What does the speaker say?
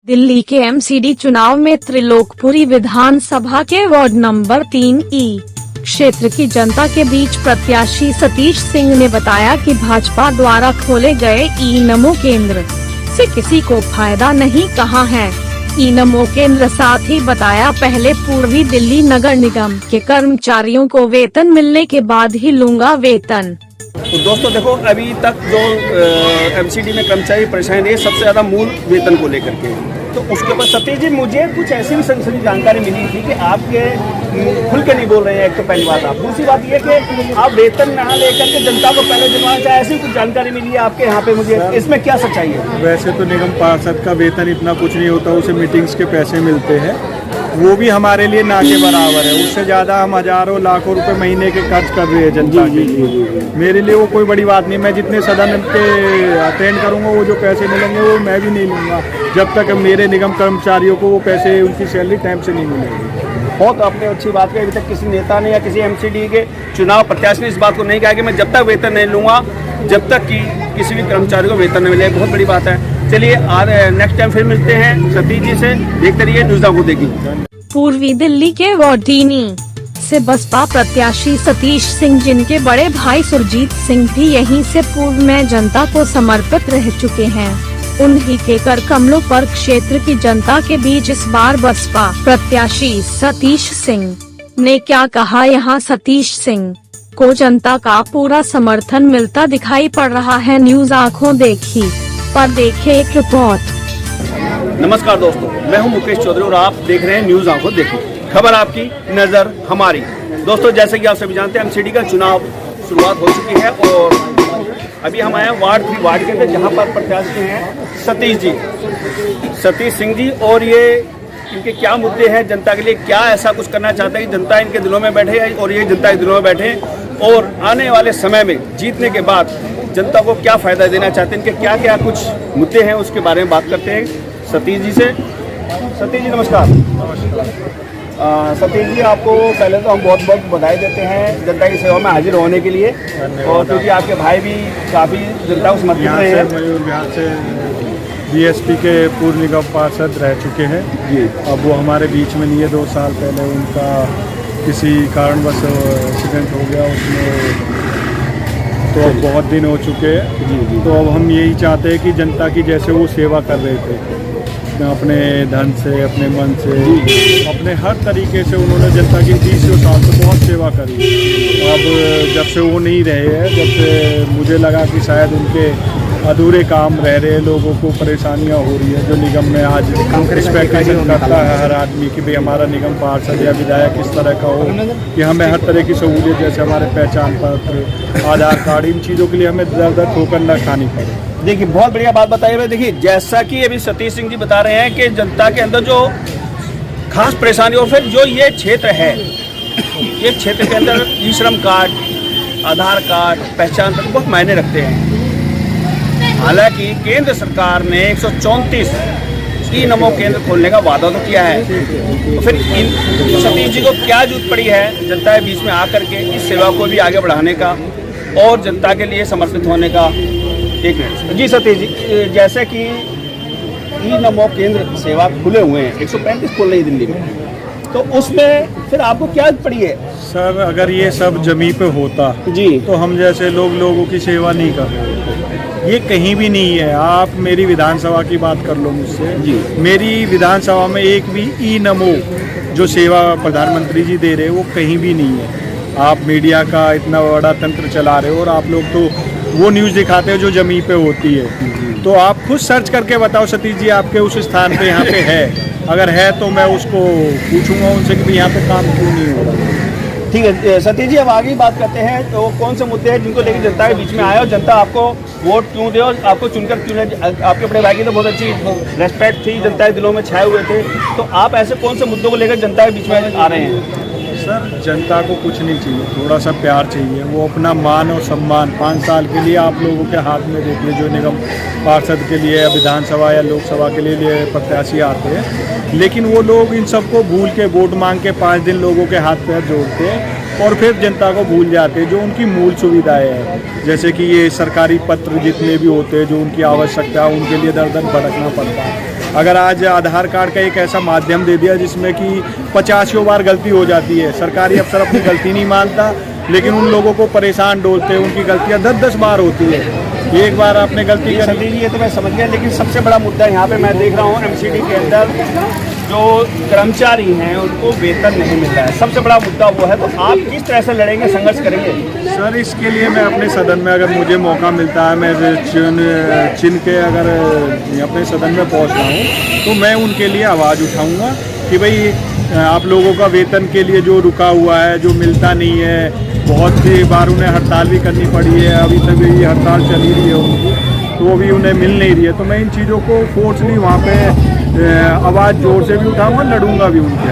दिल्ली के एमसीडी चुनाव में त्रिलोकपुरी विधानसभा के वार्ड नंबर 3E क्षेत्र की जनता के बीच प्रत्याशी सतीश सिंह ने बताया कि भाजपा द्वारा खोले गए ई-नमो केंद्र से किसी को फायदा नहीं कहा है। ई-नमो केंद्र साथ ही बताया, पहले पूर्वी दिल्ली नगर निगम के कर्मचारियों को वेतन मिलने के बाद ही लूंगा वेतन। तो दोस्तों देखो, अभी तक जो एमसीडी में कर्मचारी परेशान रहे सबसे ज्यादा मूल वेतन को लेकर के, तो उसके ऊपर सतीश जी मुझे कुछ ऐसी भी सनसनी जानकारी मिली थी कि आपके खुल के नहीं बोल रहे हैं। एक तो पहली बात, आप दूसरी बात ये कि आप वेतन ना लेकर के जनता को पहले दिलवाना चाहे, ऐसी कुछ जानकारी मिली है आपके यहाँ पे मुझे, इसमें क्या सच्चाई है? वैसे तो निगम पार्षद का वेतन इतना कुछ नहीं होता, उसे मीटिंग्स के पैसे मिलते हैं, वो भी हमारे लिए ना के बराबर है। उससे ज़्यादा हम हजारों लाखों रुपए महीने के खर्च कर रहे हैं जनता के लिए। मेरे लिए वो कोई बड़ी बात नहीं। मैं जितने सदन के अटेंड करूँगा वो जो पैसे मिलेंगे वो मैं भी नहीं लूँगा जब तक मेरे निगम कर्मचारियों को वो पैसे, उनकी सैलरी टाइम से नहीं मिलेगी। बहुत आपने अच्छी बात कही। अभी तक किसी नेता ने या किसी एमसीडी के चुनाव प्रत्याशी ने इस बात को नहीं कहा कि मैं जब तक वेतन नहीं लूँगा जब तक कि किसी भी कर्मचारी को वेतन न मिले। बहुत बड़ी बात है। चलिए नेक्स्ट टाइम फिर मिलते हैं सतीश जी से, देखते रहिए न्यूज़ आपको देखी। पूर्वी दिल्ली के वार्ड 3E से बसपा प्रत्याशी सतीश सिंह, जिनके बड़े भाई सुरजीत सिंह भी यहीं से पूर्व में जनता को समर्पित रह चुके हैं, उन्हीं के कर कमलों पर क्षेत्र की जनता के बीच इस बार बसपा प्रत्याशी सतीश सिंह ने क्या कहा। यहाँ सतीश सिंह को जनता का पूरा समर्थन मिलता दिखाई पड़ रहा है। न्यूज़ आँखों देखी पर देखे एक रिपोर्ट। नमस्कार दोस्तों, मैं हूं मुकेश चौधरी और आप देख रहे हैं न्यूज़ आँखों देखी, खबर आपकी नज़र हमारी। दोस्तों जैसे कि आप सभी जानते हैं एमसीडी का चुनाव शुरुआत हो चुकी है और अभी हम आए हैं वार्ड 3 वार्ड के अंदर, जहां पर प्रत्याशी हैं सतीश सिंह जी। और ये इनके क्या मुद्दे हैं जनता के लिए, क्या ऐसा कुछ करना चाहते हैं कि जनता इनके दिलों में बैठे और ये जनता के दिलों में बैठे, और आने वाले समय में जीतने के बाद जनता को क्या फ़ायदा देना चाहते हैं, इनके क्या क्या कुछ मुद्दे हैं उसके बारे में बात करते हैं सतीश जी से। सतीश जी नमस्कार। सतीश जी, आपको पहले तो हम बहुत बहुत बधाई देते हैं जनता की सेवा में हाजिर होने के लिए, और क्योंकि आपके भाई भी काफ़ी जनता को समर्पित रहे हैं। मयूर बिहार से बीएसपी के पूर्व निगम पार्षद रह चुके हैं जी। अब वो हमारे बीच में नहीं है। 2 साल पहले उनका किसी कारणवश एक्सीडेंट हो गया उसमें, तो अब बहुत दिन हो चुके हैं जी। तो अब हम यही चाहते हैं कि जनता की जैसे वो सेवा कर रहे थे अपने धन से, अपने मन से, अपने हर तरीके से उन्होंने जनता की 20 साल से बहुत सेवा करी। अब जब से वो नहीं रहे हैं, जब से मुझे लगा कि शायद उनके अधूरे काम रह रहे हैं, लोगों को परेशानियां हो रही है, जो निगम में आज एक्सपेक्टेशन करता है हर आदमी कि भाई हमारा निगम पार्षद या विधायक इस तरह का हो कि हमें हर तरह की सहूलियत, जैसे हमारे पहचान पत्र, आधार कार्ड, इन चीज़ों के लिए हमें दर ठोकर न खानी पड़े। देखिए बहुत बढ़िया बात बताई है। देखिए जैसा कि अभी सतीश सिंह जी बता रहे हैं कि जनता के अंदर जो खास परेशानी, और फिर जो ये क्षेत्र है, ये क्षेत्र के अंदर ई श्रम कार्ड, आधार कार्ड, पहचान पत्र बहुत मायने रखते हैं। हालांकि केंद्र सरकार ने 134 ई-नमो केंद्र खोलने का वादा तो किया है, तो फिर सतीश जी को क्या जरूरत पड़ी है जनता के बीच में आकर के इस सेवा को भी आगे बढ़ाने का और जनता के लिए समर्पित होने का। एक मिनट जी सतीश जी, जैसे कि ई-नमो केंद्र सेवा खुले हुए हैं, 135 खोल रही है दिल्ली में, तो उसमें फिर आपको क्या जरूरत पड़ी है? सर अगर ये सब जमी पे होता जी तो हम जैसे लोगों की सेवा नहीं कर रहे होते। ये कहीं भी नहीं है। आप मेरी विधानसभा की बात कर लो मुझसे जी। मेरी विधानसभा में एक भी ई-नमो जो सेवा प्रधानमंत्री जी दे रहे हैं वो कहीं भी नहीं है। आप मीडिया का इतना बड़ा तंत्र चला रहे हो और आप लोग तो वो न्यूज़ दिखाते हो जो जमी पे होती है। तो आप खुद सर्च करके बताओ सतीश जी, आपके उस स्थान पे यहाँ पे है, अगर है तो मैं उसको पूछूंगा उनसे कि यहाँ पे काम क्यों नहीं हो रहा। ठीक है सतीश जी, अब आगे बात करते हैं। तो कौन से मुद्दे हैं जिनको लेकर जनता के बीच में आए और जनता आपको वोट क्यों दे और आपको चुनकर क्यों नहीं? आपके बड़े भाई की तो बहुत अच्छी रेस्पेक्ट थी, जनता के दिलों में छाए हुए थे, तो आप ऐसे कौन से मुद्दों को लेकर जनता के बीच में आ रहे हैं? सर जनता को कुछ नहीं चाहिए, थोड़ा सा प्यार चाहिए। वो अपना मान और सम्मान 5 साल के लिए आप लोगों के हाथ में देख ले, जो निगम पार्षद के लिए या विधानसभा या लोकसभा के लिए प्रत्याशी आते हैं, लेकिन वो लोग इन सबको भूल के वोट मांग के 5 दिन लोगों के हाथ पैर जोड़ते हैं और फिर जनता को भूल जाते हैं जो उनकी मूल सुविधाएं हैं, जैसे कि ये सरकारी पत्र जितने भी होते हैं जो उनकी आवश्यकता है उनके लिए दर दर भटकना पड़ता है। अगर आज आधार कार्ड का एक ऐसा माध्यम दे दिया जिसमें कि 50 बार गलती हो जाती है, सरकारी अफसर अपनी गलती नहीं मानता लेकिन उन लोगों को परेशान डोलते हैं, उनकी गलतियां 10-10 बार होती है। एक बार आपने गलती कर दी, ये तो मैं समझ गया, लेकिन सबसे बड़ा मुद्दा यहाँ पे मैं देख रहा हूँ एमसीडी के अंदर जो कर्मचारी हैं उनको वेतन नहीं मिल रहा है, सबसे बड़ा मुद्दा वो है। तो आप किस तरह से लड़ेंगे, संघर्ष करेंगे? सर इसके लिए मैं अपने सदन में अगर मुझे मौका मिलता है, मैं चिन्ह के अगर अपने सदन में पहुँच रहा हूँ तो मैं उनके लिए आवाज़ उठाऊँगा कि भाई आप लोगों का वेतन के लिए जो रुका हुआ है, जो मिलता नहीं है, बहुत सी बार उन्हें हड़ताल भी करनी पड़ी है, अभी तक ये हड़ताल चली रही है उनकी, तो वो भी उन्हें मिल नहीं रही है। तो मैं इन चीज़ों को फोर्सली वहाँ पे आवाज़ जोर से भी उठाऊँगा, लड़ूंगा भी उनके।